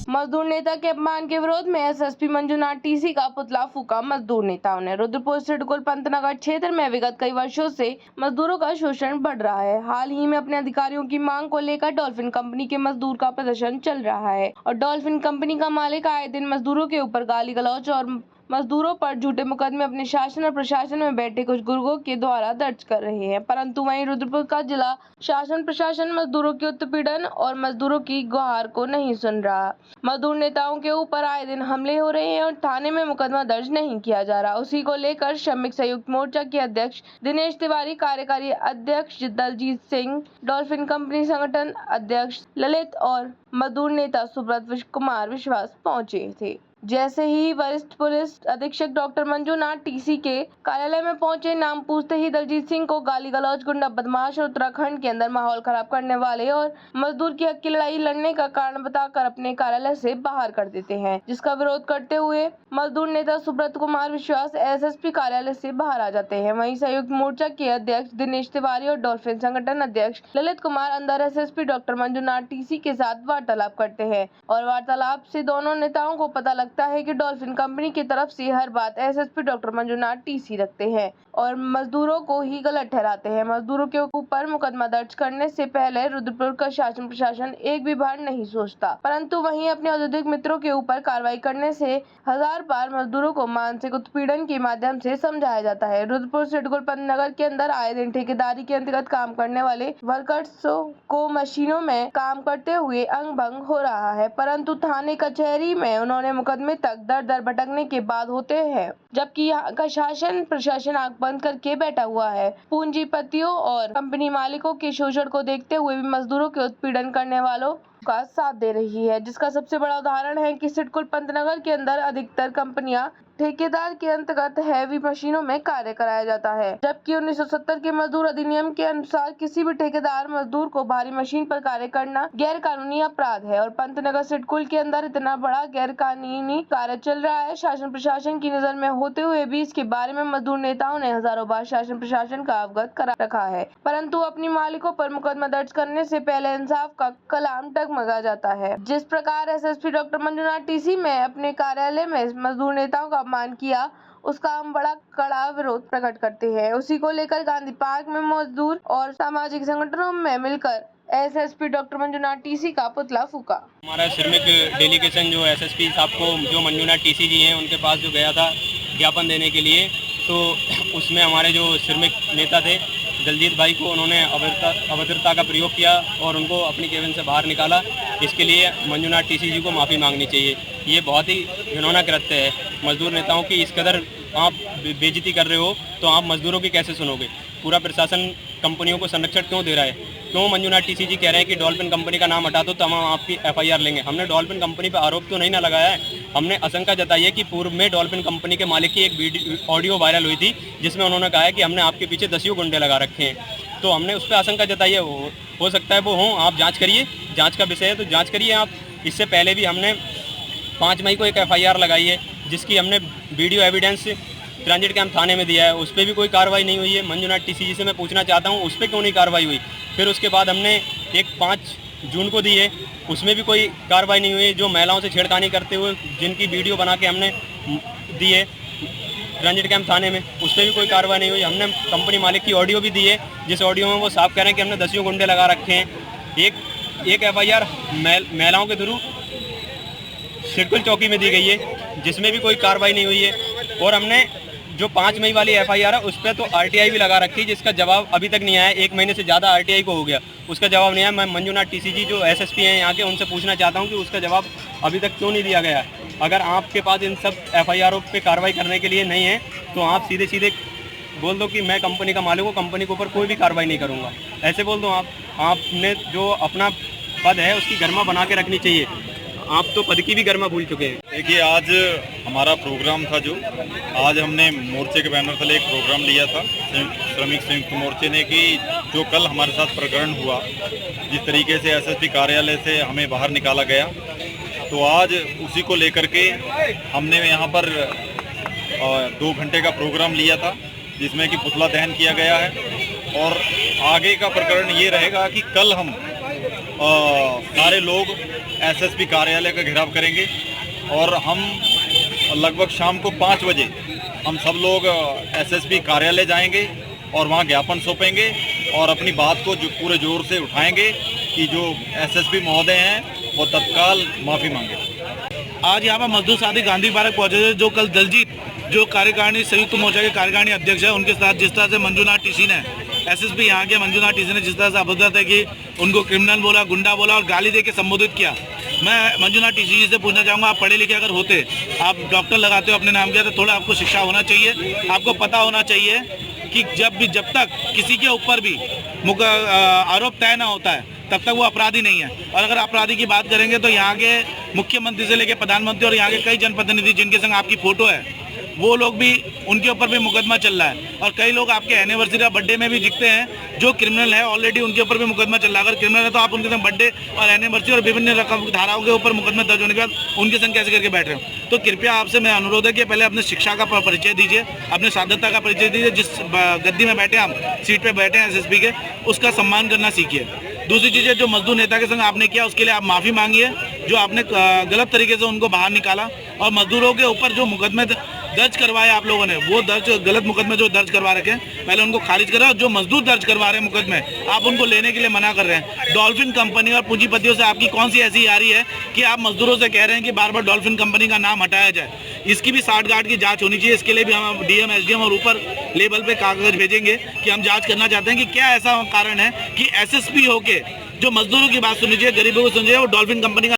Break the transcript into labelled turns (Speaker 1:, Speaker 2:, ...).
Speaker 1: मजदूर नेता के अपमान के विरोध में एसएसपी मंजुनाथ टीसी का पुतला फूका मजदूर नेताओं ने। रुद्रपुर सिडकुल पंतनगर क्षेत्र में विगत कई वर्षों से मजदूरों का शोषण बढ़ रहा है। हाल ही में अपने अधिकारियों की मांग को लेकर डॉल्फिन कंपनी के मजदूर का प्रदर्शन चल रहा है और डॉल्फिन कंपनी का मालिक आए दिन मजदूरों के ऊपर गाली गलौज और मजदूरों पर झूठे मुकदमे अपने शासन और प्रशासन में बैठे कुछ गुर्गों के द्वारा दर्ज कर रहे हैं, परंतु वहीं रुद्रपुर का जिला शासन प्रशासन मजदूरों के उत्पीड़न और मजदूरों की गुहार को नहीं सुन रहा। मजदूर नेताओं के ऊपर आए दिन हमले हो रहे हैं और थाने में मुकदमा दर्ज नहीं किया जा रहा। उसी को लेकर श्रमिक संयुक्त मोर्चा के अध्यक्ष दिनेश तिवारी, कार्यकारी अध्यक्ष दलजीत सिंह, डॉल्फिन कंपनी संगठन अध्यक्ष ललित और मजदूर नेता सुब्रत कुमार विश्वास पहुंचे थे। जैसे ही वरिष्ठ पुलिस अधीक्षक डॉक्टर मंजुनाथ टीसी के कार्यालय में पहुंचे, नाम पूछते ही दलजीत सिंह को गाली गलौज, गुंडा, बदमाश और उत्तराखंड के अंदर माहौल खराब करने वाले और मजदूर की हक की लड़ाई लड़ने का कारण बताकर अपने कार्यालय से बाहर कर देते हैं, जिसका विरोध करते हुए मजदूर नेता सुब्रत कुमार विश्वास एसएसपी कार्यालय से बाहर आ जाते हैं। वहीं संयुक्त मोर्चा के अध्यक्ष दिनेश तिवारी और डॉल्फिन संगठन अध्यक्ष ललित कुमार अंदर एसएसपी डॉक्टर मंजुनाथ टीसी के साथ वार्तालाप करते हैं और वार्तालाप से दोनों नेताओं को पता लगता है कि डॉल्फिन कंपनी की तरफ से हर बात एसएसपी डॉक्टर मंजुनाथ टीसी रखते हैं और मजदूरों को ही गलत ठहराते हैं। मजदूरों के ऊपर मुकदमा दर्ज करने से पहले रुद्रपुर का शासन प्रशासन एक भी बार नहीं सोचता, परंतु वहीं अपने औद्योगिक मित्रों के ऊपर कार्रवाई करने से हजार बार मजदूरों को मानसिक उत्पीड़न के माध्यम से समझाया जाता है। रुद्रपुर सिडकुल पंतनगर के अंदर आए दिन ठेकेदारी के अंतर्गत काम करने वाले वर्कर्स को मशीनों में काम करते हुए अंग भंग हो रहा है, परंतु थाने कचहरी में उन्होंने मुकदमे तक दर दर भटकने के बाद होते हैं, जबकि यहाँ का शासन प्रशासन आंख बंद करके बैठा हुआ है। पूंजीपतियों और कंपनी मालिकों के शोषण को देखते हुए भी मजदूरों के उत्पीड़न करने वालों का साथ दे रही है, जिसका सबसे बड़ा उदाहरण है कि सिडकुल पंतनगर के अंदर अधिकतर कंपनियां ठेकेदार के अंतर्गत हैवी मशीनों में कार्य कराया जाता है, जबकि 1970 के मजदूर अधिनियम के अनुसार किसी भी ठेकेदार मजदूर को भारी मशीन पर कार्य करना गैर कानूनी अपराध है और पंतनगर सिडकुल के अंदर इतना बड़ा गैर कानूनी कार्य चल रहा है। शासन प्रशासन की नजर में होते हुए भी इसके बारे में मजदूर नेताओं ने हजारों बार शासन प्रशासन का अवगत करा रखा है, परंतु अपनी मालिकों पर मुकदमा दर्ज करने से पहले इंसाफ का कलाम डगमगा जाता है। जिस प्रकार एसएसपी डॉक्टर मंजुनाथ टीसी में अपने कार्यालय में मजदूर नेताओं का अपमान किया, उसका हम बड़ा कड़ा विरोध प्रकट करते हैं। उसी को लेकर गांधी पार्क में मजदूर और सामाजिक संगठनों में मिलकर एसएसपी डॉक्टर मंजुनाथ टीसी का पुतला फूका।
Speaker 2: हमारा श्रमिक डेलीगेशन जो एसएसपी साहब को जो मंजुनाथ टीसी जी हैं उनके पास जो गया था ज्ञापन देने के लिए, तो उसमें हमारे जो श्रमिक नेता थे दलजीत भाई को उन्होंने अभद्रता का प्रयोग किया और उनको अपनी केबिन से बाहर निकाला। इसके लिए मंजुनाथ टीसी जी को माफ़ी मांगनी चाहिए। ये बहुत ही घिनौना कृत्य है। मजदूर नेताओं की इस कदर आप बेइज्जती कर रहे हो तो आप मजदूरों की कैसे सुनोगे? पूरा प्रशासन कंपनियों को संरक्षण क्यों दे रहा है? क्यों मंजुनाथ टीसी जी कह रहे हैं कि डॉल्फिन कंपनी का नाम हटा दो तो हम आपकी एफआईआर लेंगे? हमने डॉल्फिन कंपनी पर आरोप तो नहीं ना लगाया है। हमने आशंका जताई है कि पूर्व में डॉल्फिन कंपनी के मालिक की एक ऑडियो वायरल हुई थी जिसमें उन्होंने कहा है कि हमने आपके पीछे 10 गुंडे लगा रखे हैं, तो हमने उस पर आशंका जताई है। हो सकता है वो हों, आप जाँच करिए, जाँच का विषय है तो जाँच करिए आप। इससे पहले भी हमने 5 मई को एक एफआईआर लगाई है जिसकी हमने वीडियो एविडेंस ट्रांजिट कैंप थाने में दिया है, उस पर भी कोई कार्रवाई नहीं हुई है। मंजुनाथ टीसी जी से मैं पूछना चाहता हूँ उस पर क्यों नहीं कार्रवाई हुई? फिर उसके बाद हमने एक 5 जून को दी है, उसमें भी कोई कार्रवाई नहीं हुई। जो महिलाओं से छेड़खानी करते हुए जिनकी वीडियो बना के हमने दी है ट्रांजिट कैंप थाने में, उस पर भी कोई कार्रवाई नहीं हुई। हमने कंपनी मालिक की ऑडियो भी दी है जिस ऑडियो में वो साफ कह रहे हैं कि हमने 10 गुंडे लगा रखे हैं। एक एफआईआर महिलाओं के थ्रू सिडकुल चौकी में दी गई है जिसमें भी कोई कार्रवाई नहीं हुई है। और हमने जो 5 मई वाली एफआईआर है उस पर तो आरटीआई भी लगा रखी है जिसका जवाब अभी तक नहीं आया। 1 महीने से ज़्यादा आरटीआई को हो गया, उसका जवाब नहीं आया। मैं मंजुनाथ टीसी जी जो एसएसपी हैं यहाँ के, उनसे पूछना चाहता हूँ कि उसका जवाब अभी तक क्यों नहीं दिया गया है? अगर आपके पास इन सब एफआईआरों पे कार्रवाई करने के लिए नहीं है तो आप सीधे सीधे बोल दो कि मैं कंपनी का मालिक हूँ, कंपनी के ऊपर कोई भी कार्रवाई नहीं करूँगा, ऐसे बोल दो। आपने जो अपना पद है उसकी गरिमा बना के रखनी चाहिए। आप तो पद की भी गरिमा भूल चुके हैं।
Speaker 3: देखिए, आज हमारा प्रोग्राम था आज हमने मोर्चे के बैनर तले एक प्रोग्राम लिया था श्रमिक संयुक्त मोर्चे ने कि जो कल हमारे साथ प्रकरण हुआ, जिस तरीके से एसएसपी कार्यालय से हमें बाहर निकाला गया, तो आज उसी को लेकर के हमने यहाँ पर 2 घंटे का प्रोग्राम लिया था जिसमें कि पुतला दहन किया गया है। और आगे का प्रकरण ये रहेगा कि कल हम सारे लोग एसएसपी कार्यालय का घेराव करेंगे और हम लगभग शाम को 5 बजे हम सब लोग एसएसपी कार्यालय जाएंगे और वहाँ ज्ञापन सौंपेंगे और अपनी बात को जो पूरे जोर से उठाएंगे कि जो एसएसपी महोदय हैं वो तत्काल माफ़ी मांगे।
Speaker 4: आज यहाँ पर मजदूर साथी गांधी पार्क पहुँचे थे, जो कल दलजीत जो कार्यकारिणी संयुक्त मोर्चा के कार्यकारिणी अध्यक्ष है, उनके साथ जिस तरह से मंजूनाथ टीसी ने एसएसपी यहाँ के मंजूनाथ टीसी ने जिस तरह से अभद्रता की, उनको क्रिमिनल बोला, गुंडा बोला और गाली दे के संबोधित किया। मैं मंजूनाथ टीसी जी से पूछना चाहूँगा, आप पढ़े लिखे अगर होते, आप डॉक्टर लगाते हो अपने नाम किया, तो थोड़ा आपको शिक्षा होना चाहिए, आपको पता होना चाहिए कि जब तक किसी के ऊपर भी आरोप तय ना होता है तब तक वो अपराधी नहीं है। और अगर अपराधी की बात करेंगे तो यहाँ के मुख्यमंत्री से लेकर प्रधानमंत्री और यहाँ के कई जनप्रतिनिधि जिनके संग आपकी फ़ोटो है, वो लोग भी, उनके ऊपर भी मुकदमा चल रहा है। और कई लोग आपके एनिवर्सरी या बर्थडे में भी दिखते हैं जो क्रिमिनल है, ऑलरेडी उनके ऊपर भी मुकदमा चल रहा है। अगर क्रिमिनल है तो आप उनके संग बर्थडे और एनिवर्सरी और विभिन्न रकम धाराओं के ऊपर मुकदमा दर्ज होने के बाद उनके संग कैसे करके बैठ रहे हो। तो कृपया आपसे मैं अनुरोध है कि पहले अपने शिक्षा का परिचय दीजिए, अपने साधकता का परिचय दीजिए। जिस गद्दी में बैठे हम, सीट पर बैठे हैं एसएसपी के, उसका सम्मान करना सीखिए। दूसरी चीज़ है, जो मजदूर नेता के संग आपने किया उसके लिए आप माफ़ी मांगिए, जो आपने गलत तरीके से उनको बाहर निकाला। और मजदूरों के ऊपर जो मुकदमे दर्ज करवाए आप लोगों ने, वो गलत मुकदमे जो दर्ज करवा रखे हैं, पहले उनको खारिज करें। और जो मजदूर दर्ज करवा रहे हैं मुकदमे, आप उनको लेने के लिए मना कर रहे हैं। डॉल्फिन कंपनी और पूंजीपतियों से आपकी कौन सी ऐसी यारी है कि आप मजदूरों से कह रहे हैं कि बार बार डॉल्फिन कंपनी का नाम हटाया जाए। इसकी भी साठ गांठ की जांच होनी चाहिए। इसके लिए भी हम डीएम, एसडीएम और ऊपर लेवल पे कागज भेजेंगे कि हम जांच करना चाहते हैं कि क्या ऐसा कारण है कि एसएसपी होके जो मजदूरों की बात सुनी चाहिए, गरीबों को सुनी चाहिए, वो डॉल्फिन कंपनी का